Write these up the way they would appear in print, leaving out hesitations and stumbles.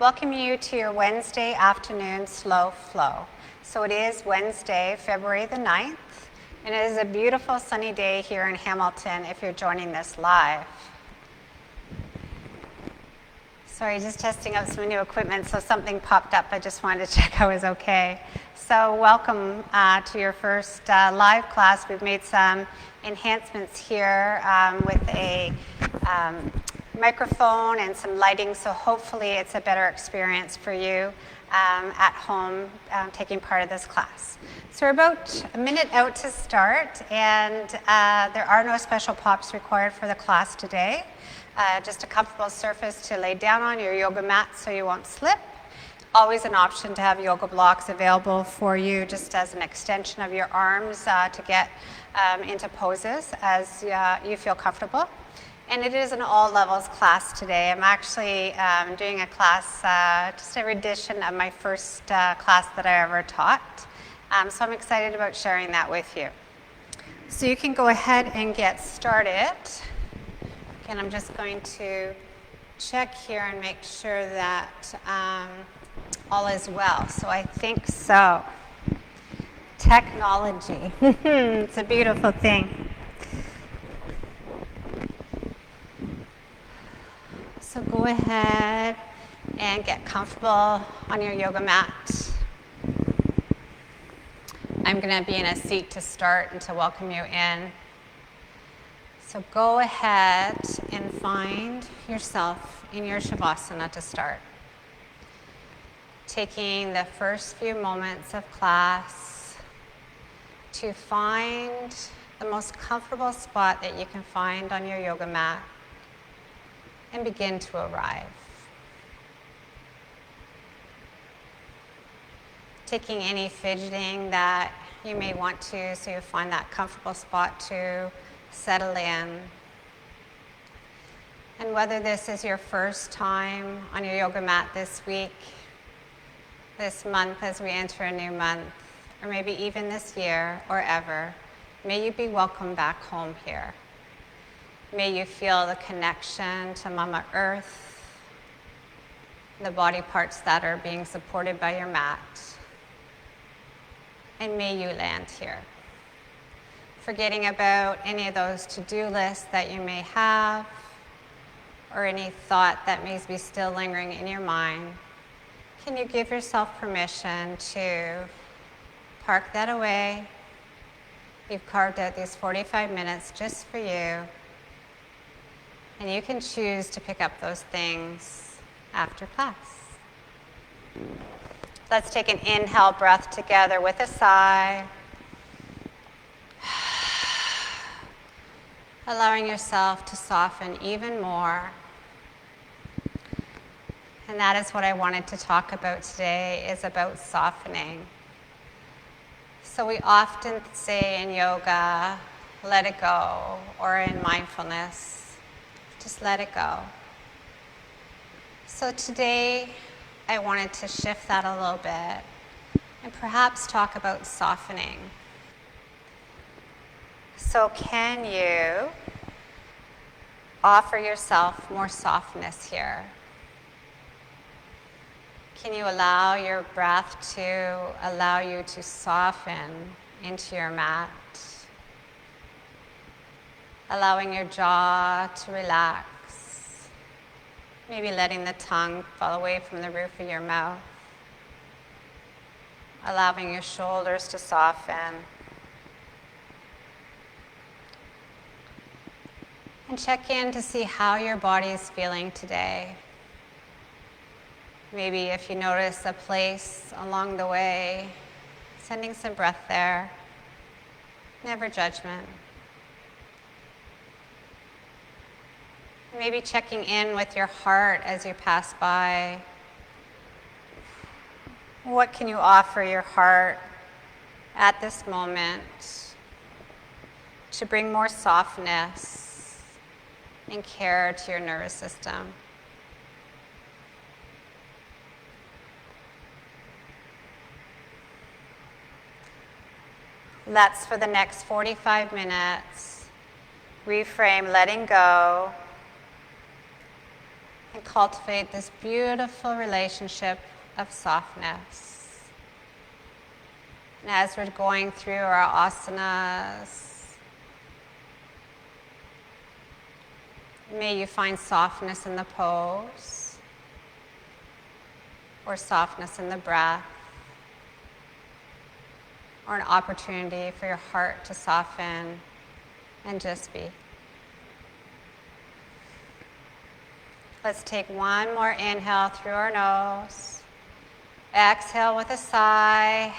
Welcome you to your Wednesday afternoon slow flow. So it is Wednesday, February the 9th, and it is a beautiful sunny day here in Hamilton if you're joining this live. Sorry, just testing out some new equipment, so something popped up. I just wanted to check I was okay. So welcome to your first live class. We've made some enhancements here with a microphone and some lighting, so hopefully it's a better experience for you at home taking part of this class. So we're about a minute out to start, and there are no special props required for the class today. Just a comfortable surface to lay down on, your yoga mat so you won't slip. Always an option to have yoga blocks available for you just as an extension of your arms to get into poses as you feel comfortable. And it is an all levels class today. I'm actually doing a class, just a rendition of my first class that I ever taught. So I'm excited about sharing that with you. So you can go ahead and get started. Again, I'm just going to check here and make sure that all is well. So I think so. Technology. It's a beautiful thing. So go ahead and get comfortable on your yoga mat. I'm going to be in a seat to start and to welcome you in. So go ahead and find yourself in your Shavasana to start. Taking the first few moments of class to find the most comfortable spot that you can find on your yoga mat and begin to arrive. Taking any fidgeting that you may want to, so you find that comfortable spot to settle in. And whether this is your first time on your yoga mat this week, this month as we enter a new month, or maybe even this year or ever, may you be welcome back home here. May you feel the connection to Mama Earth, the body parts that are being supported by your mat, and may you land here. Forgetting about any of those to-do lists that you may have, or any thought that may be still lingering in your mind, can you give yourself permission to park that away? You've carved out these 45 minutes just for you. And you can choose to pick up those things after class. Let's take an inhale breath together with a sigh. Allowing yourself to soften even more. And that is what I wanted to talk about today, is about softening. So we often say in yoga, let it go, or in mindfulness, just let it go. So today, I wanted to shift that a little bit and perhaps talk about softening. So can you offer yourself more softness here? Can you allow your breath to allow you to soften into your mat? Allowing your jaw to relax, maybe letting the tongue fall away from the roof of your mouth, allowing your shoulders to soften. And check in to see how your body is feeling today. Maybe if you notice a place along the way, sending some breath there, never judgment. Maybe checking in with your heart as you pass by. What can you offer your heart at this moment to bring more softness and care to your nervous system? Let's, for the next 45 minutes, reframe letting go and and cultivate this beautiful relationship of softness. And as we're going through our asanas, may you find softness in the pose or softness in the breath, or an opportunity for your heart to soften and just be. Let's take one more inhale through our nose. Exhale with a sigh.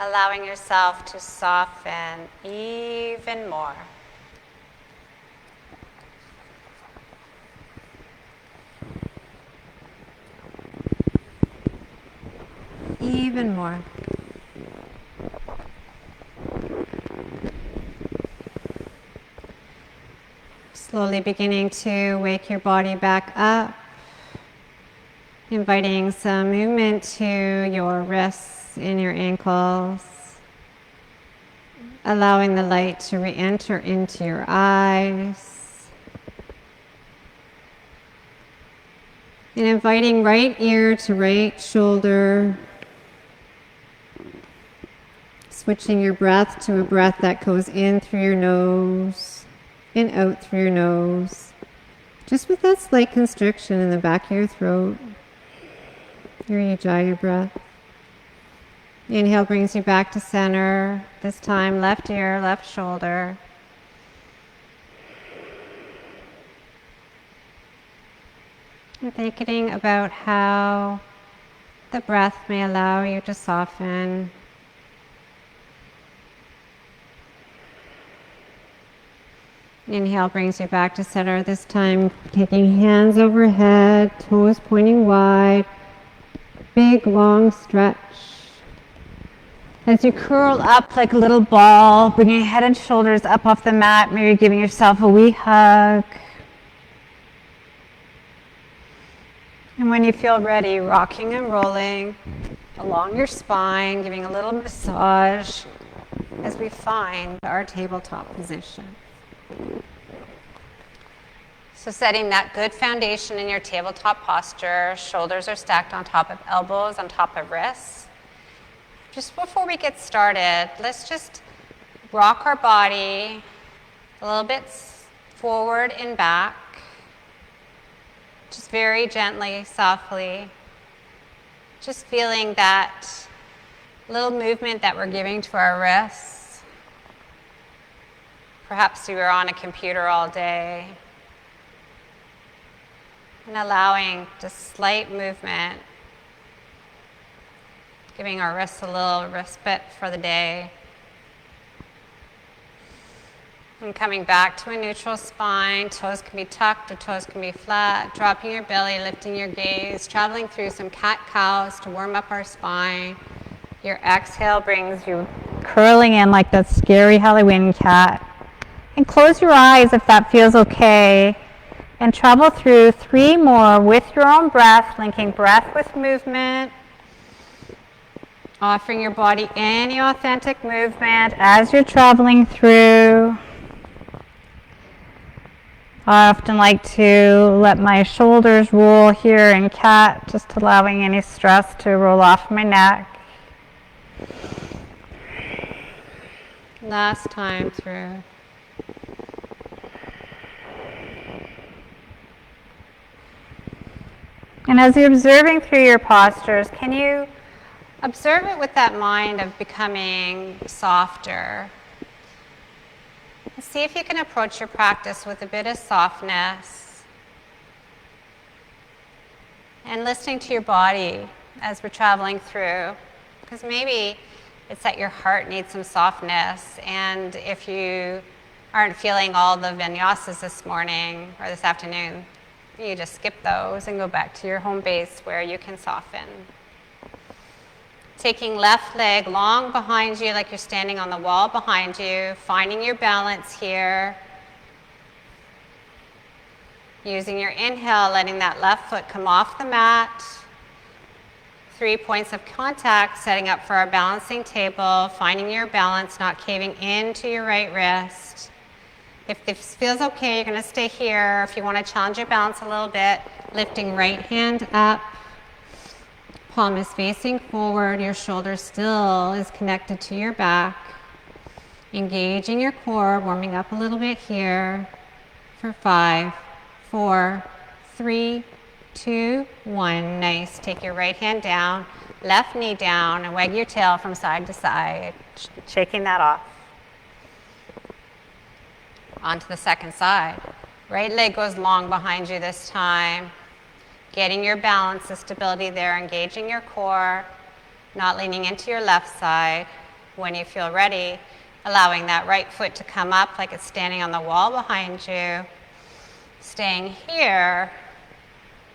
Allowing yourself to soften even more. Even more. Slowly beginning to wake your body back up, inviting some movement to your wrists and your ankles, allowing the light to re-enter into your eyes, and inviting right ear to right shoulder, switching your breath to a breath that goes in through your nose and out through your nose, just with that slight constriction in the back of your throat, your ujjayi breath. Inhale brings you back to center, this time left ear, left shoulder. And thinking about how the breath may allow you to soften. Inhale brings you back to center, this time taking hands overhead, toes pointing wide, big long stretch. As you curl up like a little ball, bringing head and shoulders up off the mat, maybe giving yourself a wee hug. And when you feel ready, rocking and rolling along your spine, giving a little massage as we find our tabletop position. So setting that good foundation in your tabletop posture, shoulders are stacked on top of elbows, on top of wrists. Just before we get started, let's just rock our body a little bit forward and back, just very gently, softly, just feeling that little movement that we're giving to our wrists. Perhaps you were on a computer all day, and allowing just slight movement, giving our wrists a little respite for the day. And coming back to a neutral spine, toes can be tucked or toes can be flat, dropping your belly, lifting your gaze, traveling through some cat-cows to warm up our spine. Your exhale brings you curling in like that scary Halloween cat. And close your eyes if that feels okay. And travel through 3 more with your own breath, linking breath with movement. Offering your body any authentic movement as you're traveling through. I often like to let my shoulders roll here in cat, just allowing any stress to roll off my neck. Last time through. And as you're observing through your postures, can you observe it with that mind of becoming softer? And see if you can approach your practice with a bit of softness. And listening to your body as we're traveling through. Because maybe it's that your heart needs some softness. And if you aren't feeling all the vinyasas this morning or this afternoon, you just skip those and go back to your home base where you can soften. Taking left leg long behind you like you're standing on the wall behind you, finding your balance here. Using your inhale, letting that left foot come off the mat. 3 points of contact, setting up for our balancing table, finding your balance, not caving into your right wrist. If this feels okay, you're going to stay here. If you want to challenge your balance a little bit, lifting right hand up, palm is facing forward, your shoulder still is connected to your back. Engaging your core, warming up a little bit here for 5, 4, 3, 2, 1. Nice. Take your right hand down, left knee down, and wag your tail from side to side, shaking that off. Onto the second side. Right leg goes long behind you this time. Getting your balance, the stability there, engaging your core, not leaning into your left side. When you feel ready, allowing that right foot to come up like it's standing on the wall behind you. Staying here,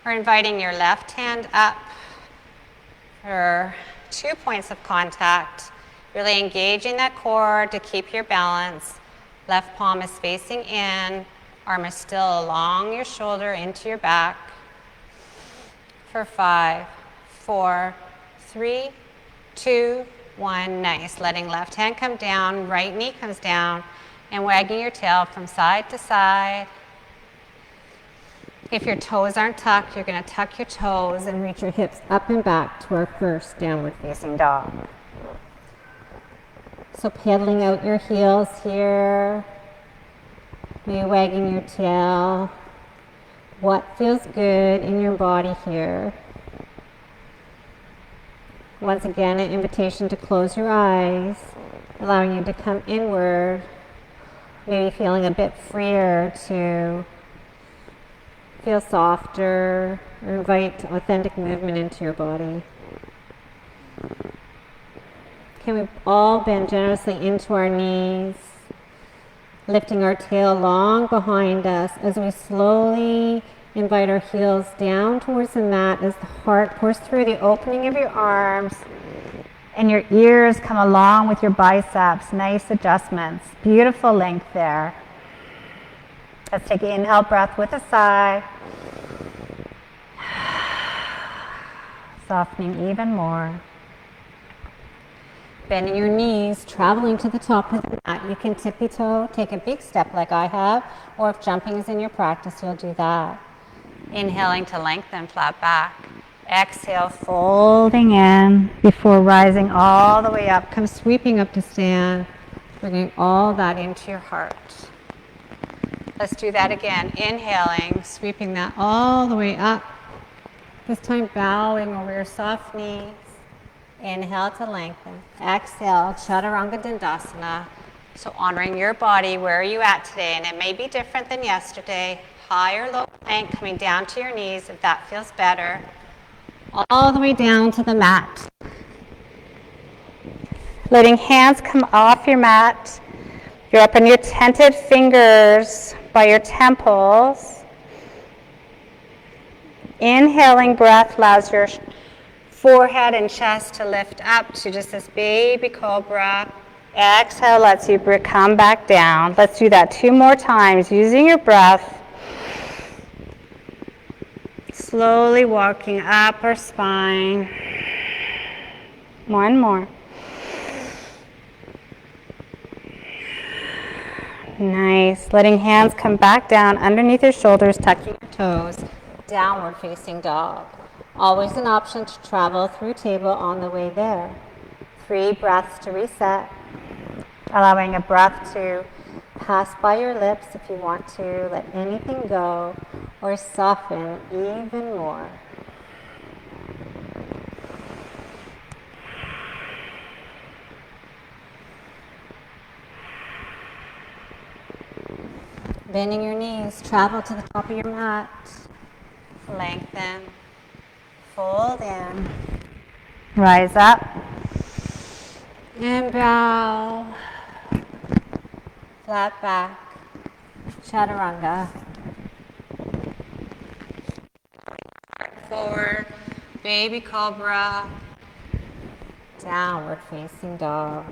or inviting your left hand up for 2 points of contact. Really engaging that core to keep your balance. Left palm is facing in, arm is still along your shoulder into your back. For 5, 4, 3, 2, 1. Nice. Letting left hand come down, right knee comes down, and wagging your tail from side to side. If your toes aren't tucked, you're going to tuck your toes and reach your hips up and back to our first downward facing dog. So pedaling out your heels here, maybe wagging your tail. What feels good in your body here? Once again, an invitation to close your eyes, allowing you to come inward, maybe feeling a bit freer to feel softer or invite authentic movement into your body. Can we all bend generously into our knees, lifting our tail long behind us as we slowly invite our heels down towards the mat as the heart pours through the opening of your arms and your ears come along with your biceps. Nice adjustments. Beautiful length there. Let's take an inhale breath with a sigh. Softening even more. Bending your knees, traveling to the top of the mat. You can tippy toe, take a big step like I have, or if jumping is in your practice, you'll do that. Inhaling to lengthen, flat back. Exhale, folding in before rising all the way up. Come sweeping up to stand, bringing all that into your heart. Let's do that again. Inhaling, sweeping that all the way up. This time bowing over your soft knees. Inhale to lengthen. Exhale, Chaturanga Dandasana. So honoring your body, where are you at today? And it may be different than yesterday. High or low plank, coming down to your knees if that feels better. All the way down to the mat. Letting hands come off your mat. You're up on your tented fingers by your temples. Inhaling breath allows your forehead and chest to lift up to just this baby cobra. Exhale lets you come back down. Let's do that 2 more times using your breath. Slowly walking up our spine. 1 more. Nice. Letting hands come back down underneath your shoulders, tucking your toes. Downward facing dog. Always an option to travel through table on the way there. 3 breaths to reset. Allowing a breath to pass by your lips if you want to let anything go or soften even more. Bending your knees, travel to the top of your mat. Lengthen, fold in, rise up, and bow. Flat back, Chaturanga. Forward, baby cobra, downward facing dog.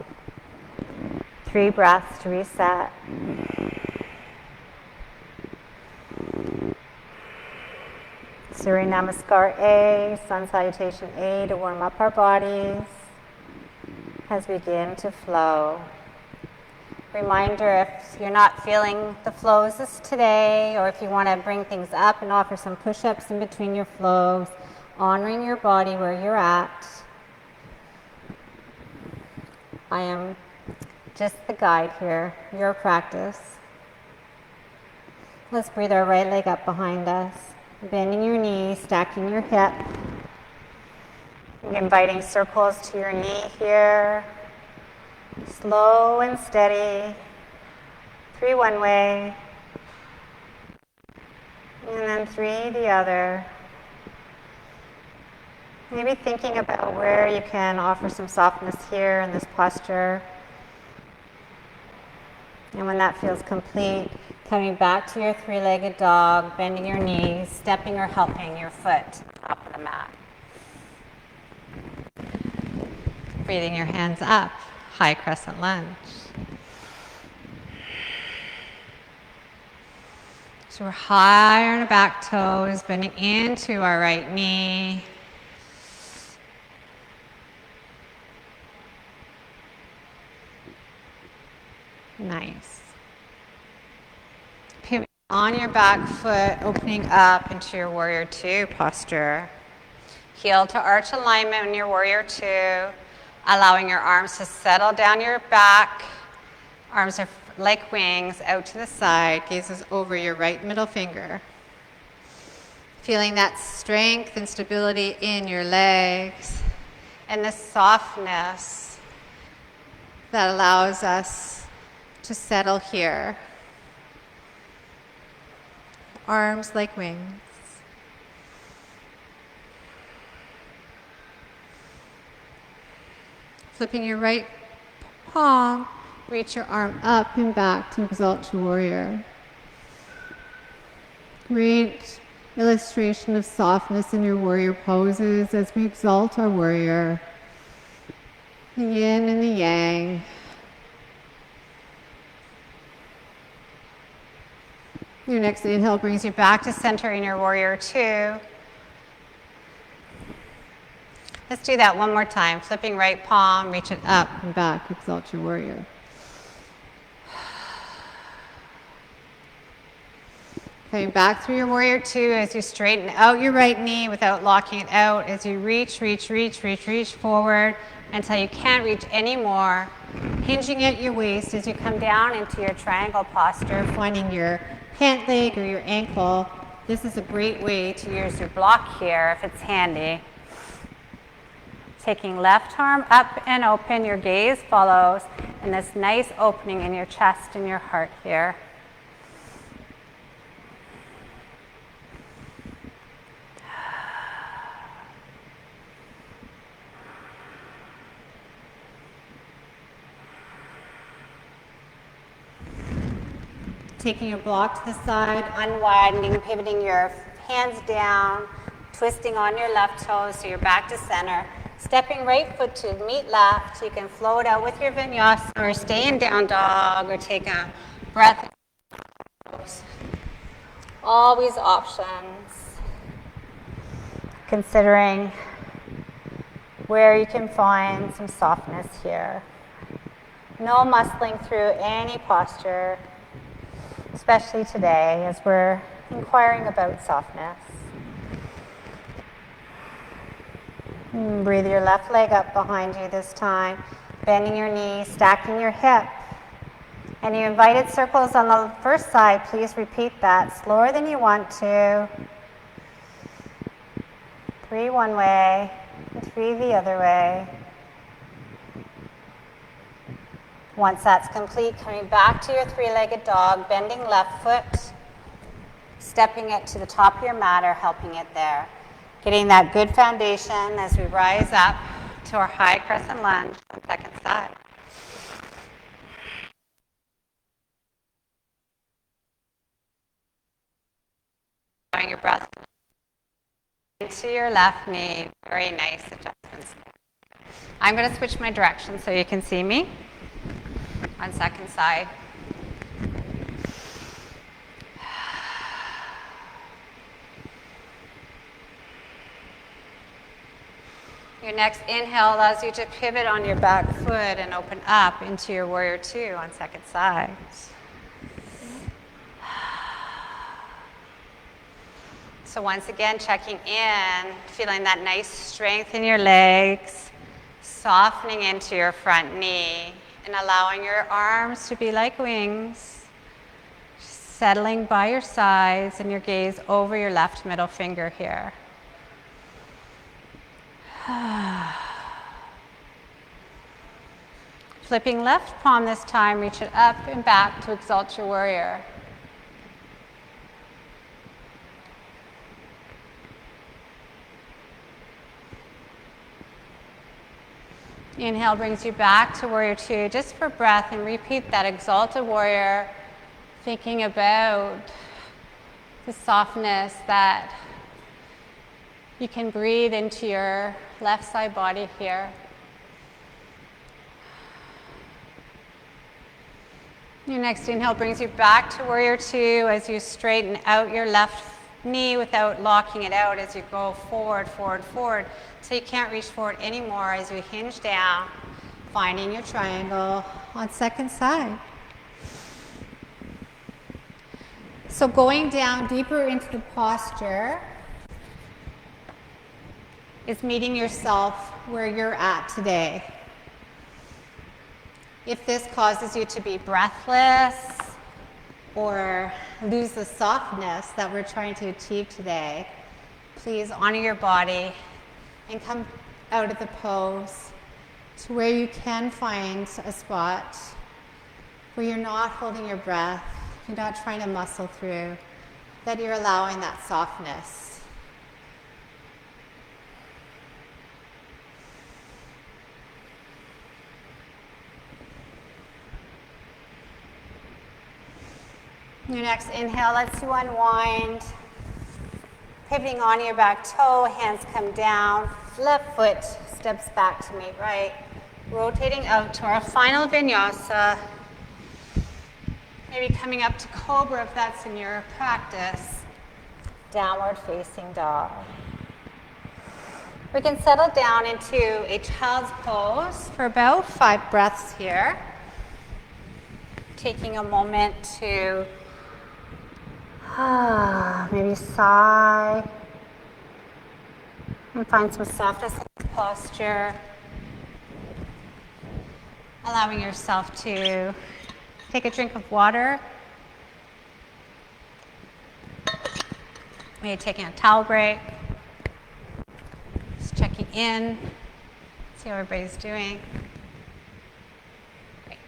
3 breaths to reset. Surya Namaskar A, Sun Salutation A to warm up our bodies as we begin to flow. Reminder, if you're not feeling the flows today, or if you want to bring things up and offer some push-ups in between your flows, honoring your body where you're at. I am just the guide here, your practice. Let's breathe our right leg up behind us, bending your knee, stacking your hip, inviting circles to your knee here. Slow and steady. 3 one way, and then 3 the other. Maybe thinking about where you can offer some softness here in this posture. And when that feels complete, coming back to your 3-legged dog, bending your knees, stepping or helping your foot top of the mat. Breathing your hands up, high crescent lunge. So we're high on our back toes, bending into our right knee. Nice. Pivot on your back foot, opening up into your warrior 2 posture. Heel to arch alignment in your warrior 2, allowing your arms to settle down your back. Arms are like wings out to the side, gazes over your right middle finger. Feeling that strength and stability in your legs and the softness that allows us to settle here. Arms like wings. Flipping your right palm, reach your arm up and back to exalt your warrior. Great illustration of softness in your warrior poses as we exalt our warrior. The yin and the yang. Your next inhale brings you back to center in your warrior 2. Let's do that one more time. Flipping right palm, reach it up and back, exalt your warrior. Coming back through your warrior 2 as you straighten out your right knee without locking it out, as you reach forward until you can't reach anymore. Hinging at your waist as you come down into your triangle posture, finding your pant leg or your ankle. This is a great way to use your block here if it's handy. Taking left arm up and open, your gaze follows, and this nice opening in your chest and your heart here. Taking your block to the side, unwinding, pivoting your hands down, twisting on your left toes so you're back to center. Stepping right foot to meet left. You can float out with your vinyasa or stay in down dog or take a breath. Always options. Considering where you can find some softness here. No muscling through any posture, especially today as we're inquiring about softness. Breathe your left leg up behind you this time, bending your knee, stacking your hip. And you invited circles on the first side. Please repeat that slower than you want to. 3 one way, and 3 the other way. Once that's complete, coming back to your 3-legged dog, bending left foot, stepping it to the top of your mat or helping it there. Getting that good foundation as we rise up to our high crescent lunge on the second side. Drawing your breath into your left knee. Very nice adjustments. I'm going to switch my direction so you can see me on second side. Your next inhale allows you to pivot on your back foot and open up into your warrior two on second side. So once again, checking in, feeling that nice strength in your legs, softening into your front knee, and allowing your arms to be like wings, settling by your sides and your gaze over your left middle finger here. Flipping left palm this time, reach it up and back to exalt your warrior. Inhale brings you back to warrior two just for breath, and repeat that exalted warrior, thinking about the softness that you can breathe into your left side body here. Your next inhale brings you back to warrior two as you straighten out your left knee without locking it out as you go forward, forward, forward. So you can't reach forward anymore as you hinge down, finding your triangle on second side. So going down deeper into the posture is meeting yourself where you're at today. If this causes you to be breathless or lose the softness that we're trying to achieve today, please honor your body and come out of the pose to where you can find a spot where you're not holding your breath, you're not trying to muscle through, that you're allowing that softness. Your next inhale lets you unwind, pivoting on your back toe, hands come down, left foot steps back to meet right, rotating out to our final vinyasa, maybe coming up to cobra if that's in your practice, downward facing dog. We can settle down into a child's pose for about 5 breaths here, taking a moment to maybe sigh and find some softness in the posture. Allowing yourself to take a drink of water. Maybe taking a towel break. Just checking in, see how everybody's doing. Great.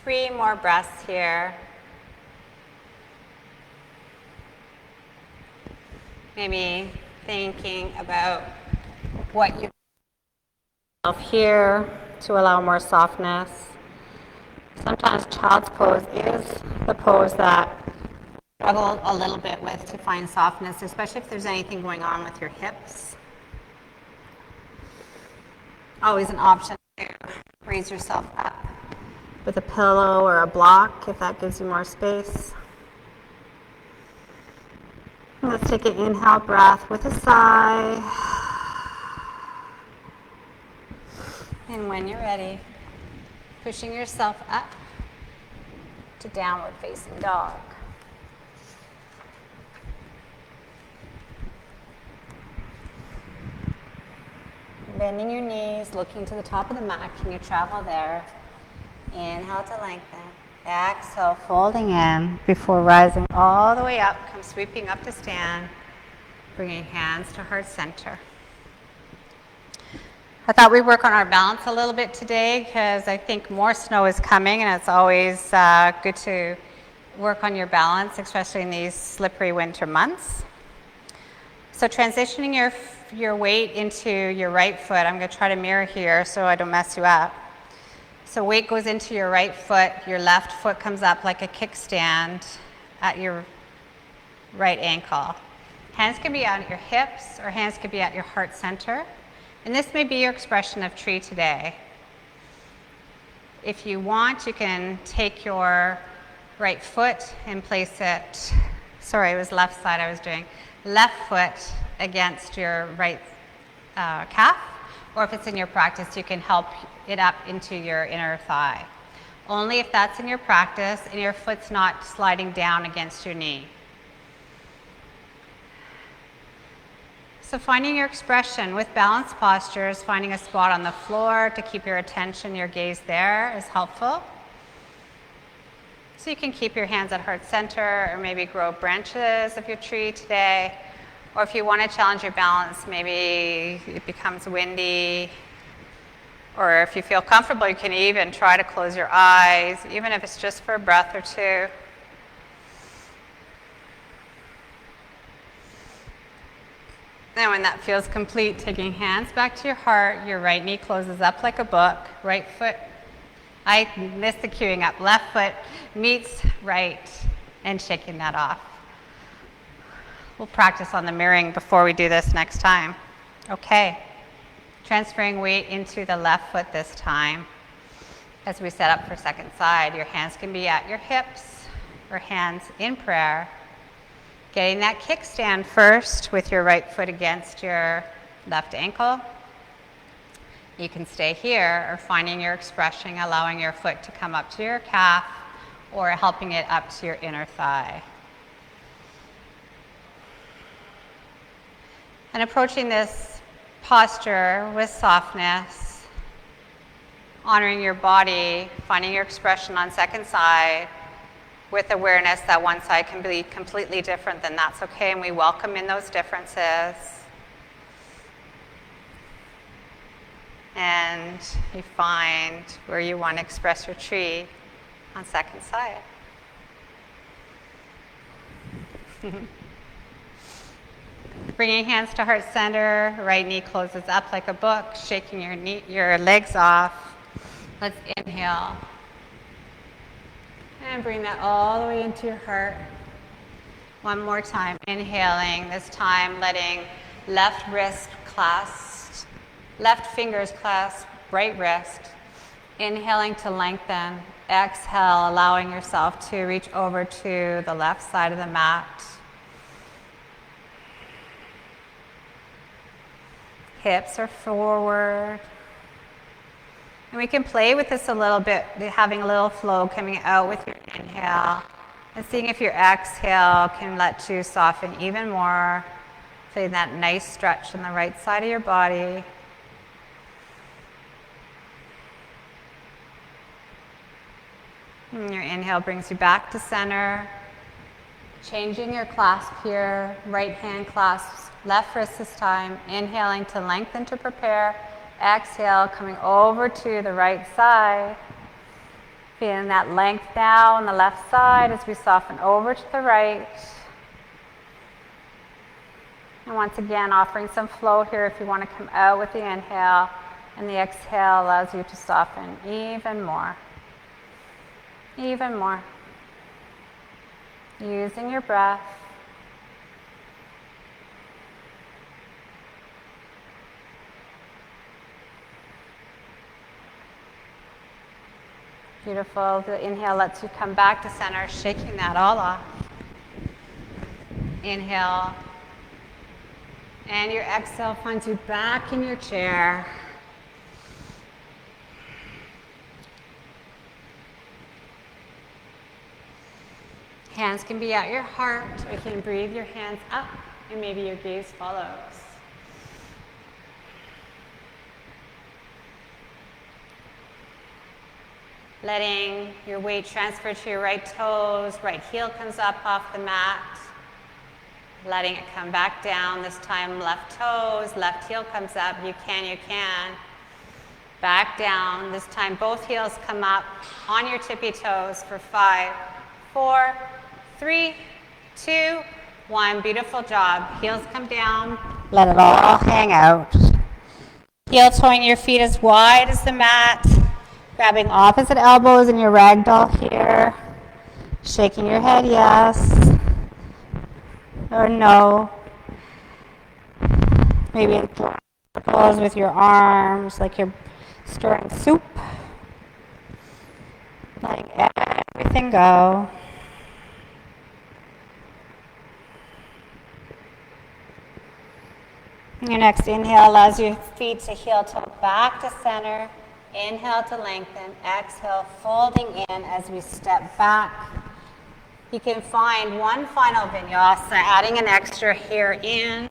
3 more breaths here. Maybe thinking about what you have here to allow more softness. Sometimes child's pose is the pose that I struggle a little bit with to find softness, especially if there's anything going on with your hips. Always an option to raise yourself up with a pillow or a block if that gives you more space. Let's take an inhale breath with a sigh. And when you're ready, pushing yourself up to downward facing dog. Bending your knees, looking to the top of the mat. Can you travel there? Inhale to lengthen. Exhale, folding in before rising all the way up. Come sweeping up to stand. Bringing hands to heart center. I thought we'd work on our balance a little bit today because I think more snow is coming, and it's always good to work on your balance, especially in these slippery winter months. So transitioning your weight into your right foot. I'm going to try to mirror here so I don't mess you up. So weight goes into your right foot, your left foot comes up like a kickstand at your right ankle. Hands can be at your hips or hands can be at your heart center. And this may be your expression of tree today. If you want, you can take your right foot and place it, sorry, it was left side I was doing, left foot against your right calf, or if it's in your practice, you can help it up into your inner thigh. Only if that's in your practice and your foot's not sliding down against your knee. So finding your expression with balanced postures, finding a spot on the floor to keep your attention, your gaze there is helpful. So you can keep your hands at heart center or maybe grow branches of your tree today. Or if you want to challenge your balance, maybe it becomes windy. Or if you feel comfortable, you can even try to close your eyes, even if it's just for a breath or two. And when that feels complete, taking hands back to your heart, your right knee closes up like a book, right foot, I missed the queuing up, left foot meets right, and shaking that off. We'll practice on the mirroring before we do this next time. Okay, transferring weight into the left foot this time. As we set up for second side, your hands can be at your hips or hands in prayer. Getting that kickstand first with your right foot against your left ankle. You can stay here or finding your expression, allowing your foot to come up to your calf or helping it up to your inner thigh. And approaching this posture with softness, honoring your body, finding your expression on second side, with awareness that one side can be completely different, then that's okay, and we welcome in those differences. And you find where you want to express your tree on second side. Bringing hands to heart center, right knee closes up like a book, shaking your legs off. Let's inhale. And bring that all the way into your heart. One more time, inhaling, this time letting left wrist clasp, left fingers clasp right wrist. Inhaling to lengthen. Exhale, allowing yourself to reach over to the left side of the mat. Hips are forward. And we can play with this a little bit, having a little flow coming out with your inhale. And seeing if your exhale can let you soften even more. Feeling that nice stretch on the right side of your body. And your inhale brings you back to center. Changing your clasp here. Right hand clasps left wrist this time. Inhaling to lengthen to prepare. Exhale, coming over to the right side. Feeling that length now on the left side as we soften over to the right. And once again, offering some flow here if you want to come out with the inhale. And the exhale allows you to soften even more. Even more. Using your breath. Beautiful. The inhale lets you come back to center, shaking that all off. Inhale. And your exhale finds you back in your chair. Hands can be at your heart, or you can breathe your hands up, and maybe your gaze follows. Letting your weight transfer to your right toes, right heel comes up off the mat. Letting it come back down, this time left toes, left heel comes up, you can. Back down, this time both heels come up on your tippy toes for 5, 4, 3, 2, 1. Beautiful job. Heels come down, let it all hang out. Heel toeing your feet as wide as the mat. Grabbing opposite elbows in your ragdoll here. Shaking your head yes or no. Maybe in circles with your arms like you're stirring soup. Letting everything go. Your next inhale allows your feet to heel toe back to center. Inhale to lengthen. Exhale, folding in as we step back. You can find one final vinyasa, adding an extra here in.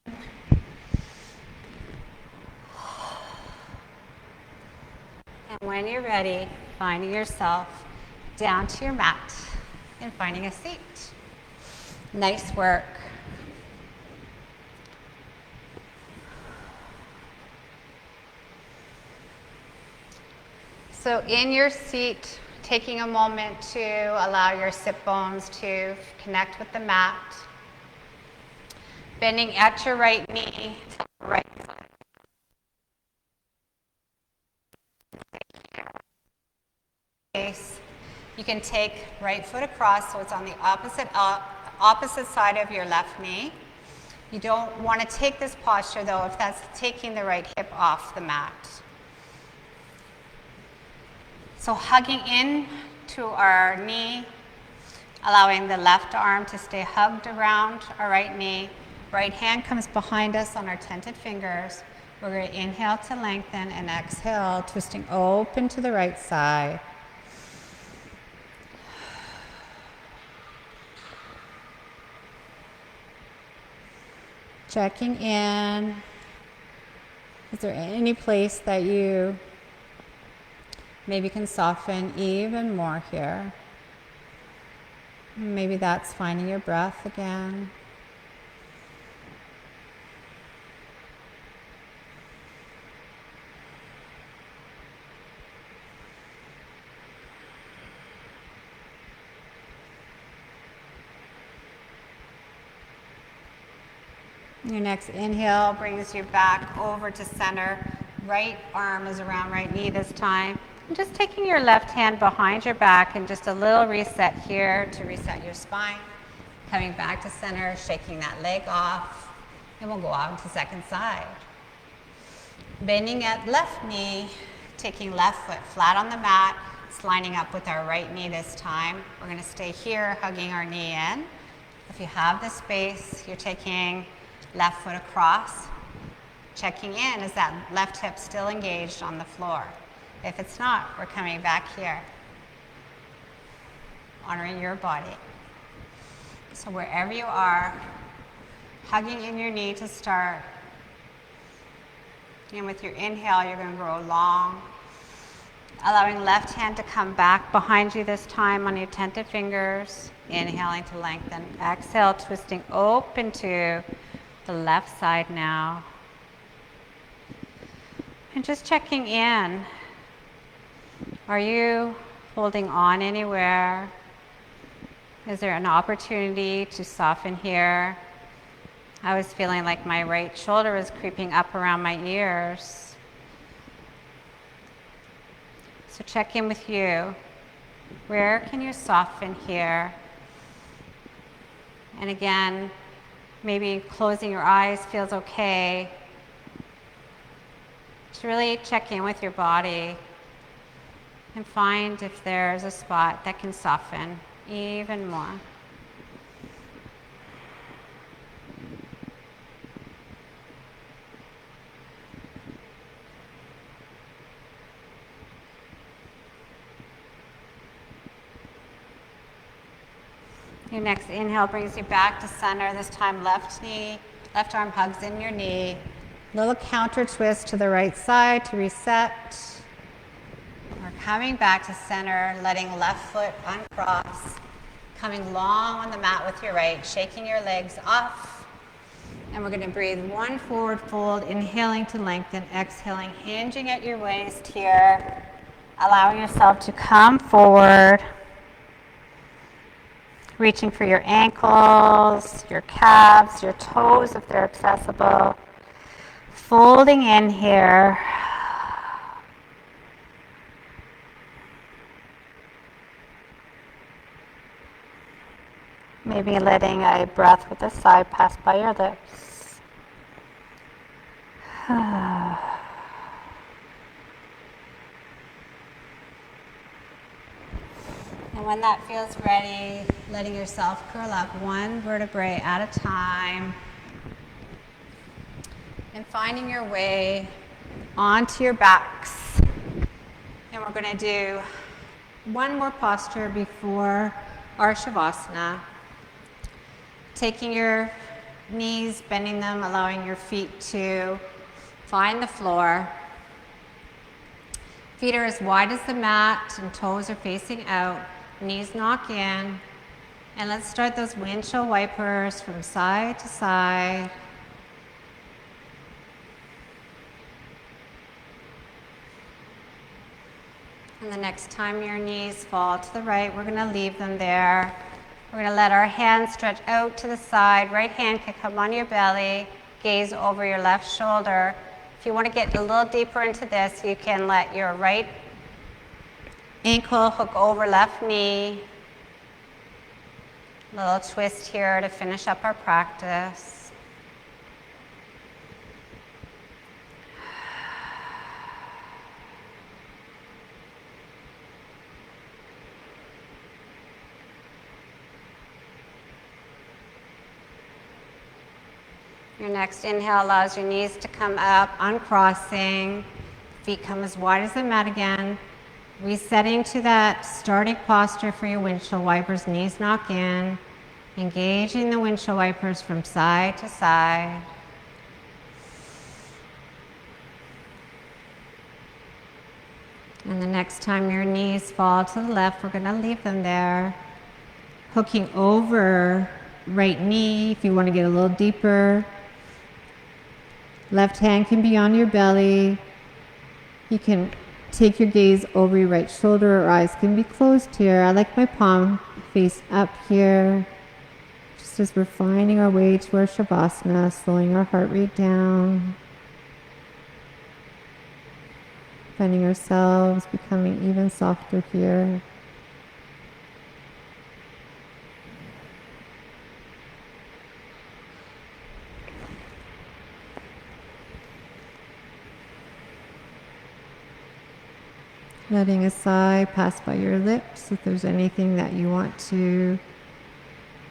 And when you're ready, finding yourself down to your mat and finding a seat. Nice work. So in your seat, taking a moment to allow your sit bones to connect with the mat. Bending at your right knee to the right face. You can take right foot across so it's on the opposite side of your left knee. You don't want to take this posture though if that's taking the right hip off the mat. So hugging in to our knee, allowing the left arm to stay hugged around our right knee. Right hand comes behind us on our tented fingers. We're going to inhale to lengthen and exhale, twisting open to the right side. Checking in. Is there any place that you maybe can soften even more here? Maybe that's finding your breath again. Your next inhale brings you back over to center. Right arm is around right knee this time. And just taking your left hand behind your back and just a little reset here to reset your spine. Coming back to center, shaking that leg off, and we'll go on to second side. Bending at left knee, taking left foot flat on the mat. It's lining up with our right knee this time. We're going to stay here, hugging our knee in. If you have the space, you're taking left foot across. Checking in, is that left hip still engaged on the floor? If it's not, we're coming back here. Honoring your body. So wherever you are, hugging in your knee to start. And with your inhale, you're going to grow long. Allowing left hand to come back behind you this time on your tented fingers. Inhaling to lengthen. Exhale, twisting open to the left side now. And just checking in. Are you holding on anywhere? Is there an opportunity to soften here? I was feeling like my right shoulder was creeping up around my ears. So check in with you. Where can you soften here? And again, maybe closing your eyes feels okay. Just really check in with your body and find if there's a spot that can soften even more. Your next inhale brings you back to center. This time left knee, left arm hugs in your knee. Little counter twist to the right side to reset. We're coming back to center, letting left foot uncross. Coming long on the mat with your right, shaking your legs off. And we're going to breathe one forward fold, inhaling to lengthen, exhaling, hinging at your waist here. Allowing yourself to come forward. Reaching for your ankles, your calves, your toes if they're accessible. Folding in here. Maybe letting a breath with a sigh pass by your lips. And when that feels ready, letting yourself curl up one vertebrae at a time and finding your way onto your backs. And we're going to do one more posture before our Shavasana. Taking your knees, bending them, allowing your feet to find the floor. Feet are as wide as the mat and toes are facing out. Knees knock in. And let's start those windshield wipers from side to side. And the next time your knees fall to the right, we're going to leave them there. We're going to let our hands stretch out to the side. Right hand can come on your belly, gaze over your left shoulder. If you want to get a little deeper into this, you can let your right ankle hook over left knee. A little twist here to finish up our practice. Your next inhale allows your knees to come up, uncrossing. Feet come as wide as the mat again. Resetting to that starting posture for your windshield wipers. Knees knock in. Engaging the windshield wipers from side to side. And the next time your knees fall to the left, we're going to leave them there. Hooking over right knee if you want to get a little deeper. Left hand can be on your belly. You can take your gaze over your right shoulder, or eyes can be closed here. I like my palm face up here. Just as we're finding our way to our Shavasana, slowing our heart rate down. Finding ourselves becoming even softer here. Letting a sigh pass by your lips if there's anything that you want to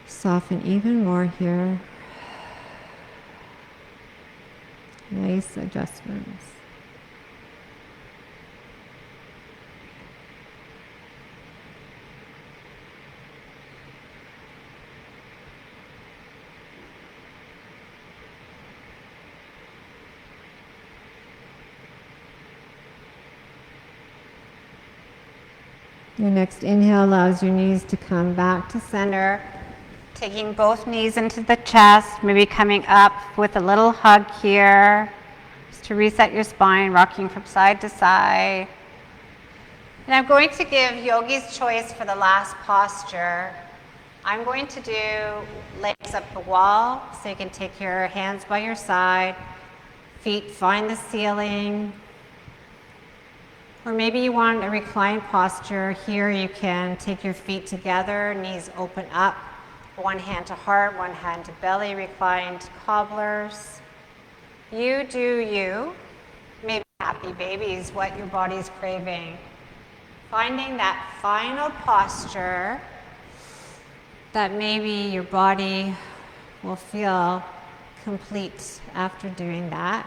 soften even more here. Nice adjustments. Your next inhale allows your knees to come back to center, taking both knees into the chest, maybe coming up with a little hug here, just to reset your spine, rocking from side to side. And I'm going to give yogi's choice for the last posture. I'm going to do legs up the wall, so you can take your hands by your side, feet find the ceiling. Or maybe you want a reclined posture. Here you can take your feet together, knees open up, one hand to heart, one hand to belly, reclined cobblers. You do you. Maybe happy baby is what your body's craving. Finding that final posture that maybe your body will feel complete after doing that.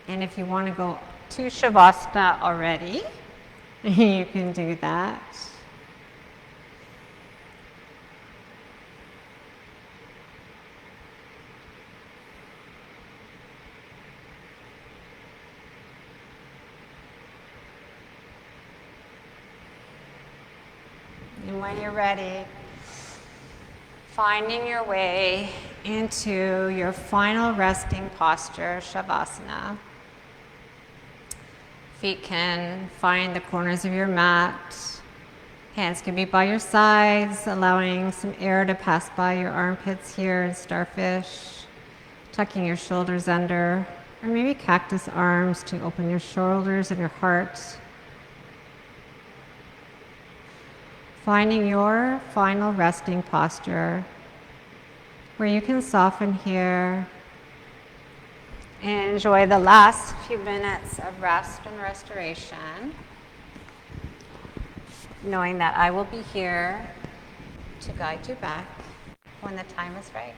And if you want to go to Shavasana already, you can do that. And when you're ready, finding your way into your final resting posture, Shavasana. Feet can find the corners of your mat. Hands can be by your sides, allowing some air to pass by your armpits here in starfish. Tucking your shoulders under, or maybe cactus arms to open your shoulders and your heart. Finding your final resting posture where you can soften here Enjoy the last few minutes of rest and restoration, knowing that I will be here to guide you back when the time is right.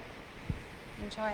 Enjoy.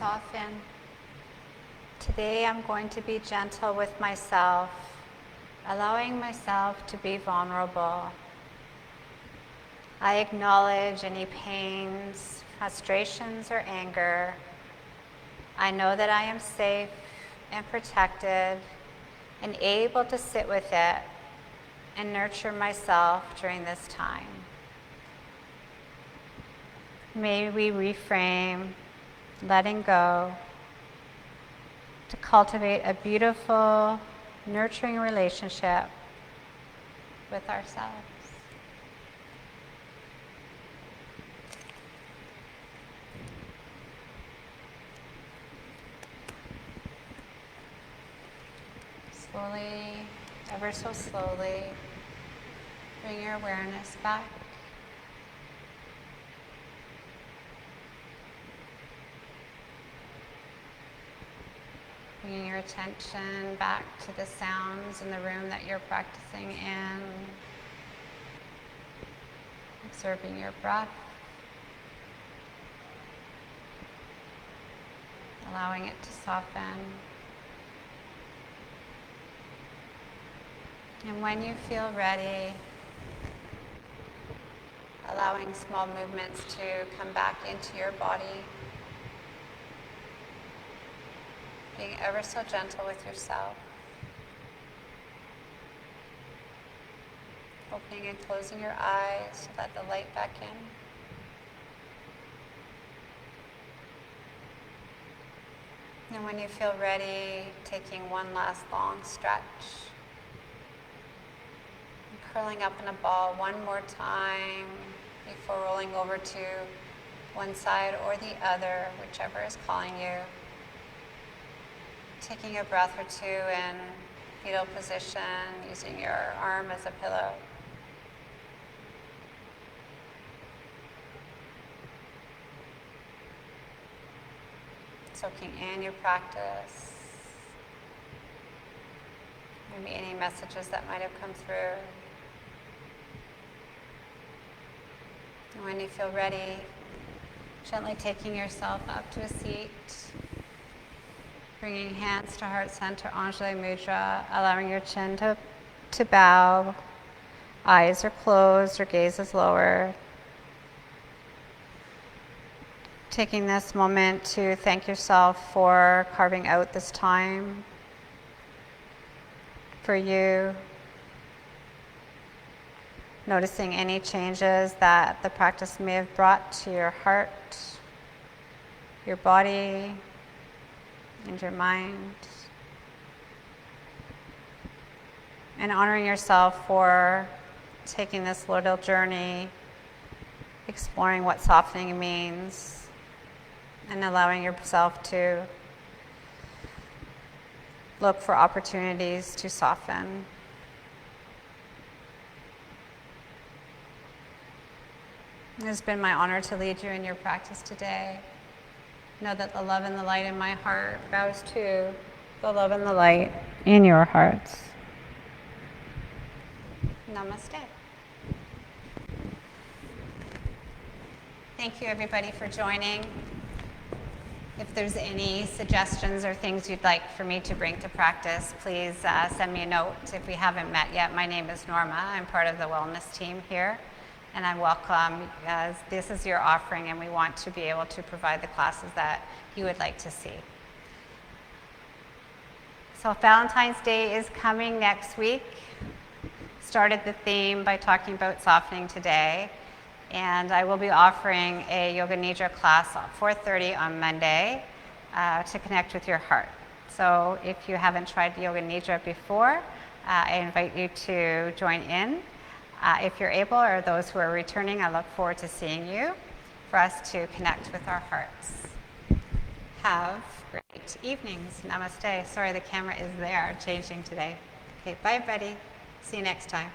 Soften. Today I'm going to be gentle with myself, allowing myself to be vulnerable. I acknowledge any pains, frustrations, or anger. I know that I am safe and protected and able to sit with it and nurture myself during this time. May we reframe, letting go, to cultivate a beautiful, nurturing relationship with ourselves. Slowly, ever so slowly, bring your awareness back Bringing your attention back to the sounds in the room that you're practicing in. Observing your breath. Allowing it to soften. And when you feel ready, allowing small movements to come back into your body. Being ever so gentle with yourself. Opening and closing your eyes to let the light back in. And when you feel ready, taking one last long stretch. And curling up in a ball one more time before rolling over to one side or the other, whichever is calling you. Taking a breath or two in fetal position, using your arm as a pillow. Soaking in your practice. Maybe any messages that might have come through. And when you feel ready, gently taking yourself up to a seat. Bringing hands to heart center, Anjali Mudra, allowing your chin to bow. Eyes are closed or gaze is lowered. Taking this moment to thank yourself for carving out this time for you. Noticing any changes that the practice may have brought to your heart, your body, and your mind. And honoring yourself for taking this little journey, exploring what softening means, and allowing yourself to look for opportunities to soften. It has been my honor to lead you in your practice today. Know that the love and the light in my heart bows to the love and the light in your hearts. Namaste. Thank you, everybody, for joining. If there's any suggestions or things you'd like for me to bring to practice, please send me a note. If we haven't met yet, my name is Norma. I'm part of the wellness team here. And I welcome, this is your offering, and we want to be able to provide the classes that you would like to see. So Valentine's Day is coming next week. Started the theme by talking about softening today. And I will be offering a Yoga Nidra class at 4:30 on Monday to connect with your heart. So if you haven't tried Yoga Nidra before, I invite you to join in. If you're able, or those who are returning, I look forward to seeing you for us to connect with our hearts. Have great evenings. Namaste. Sorry, the camera is there changing today. Okay, bye, everybody. See you next time.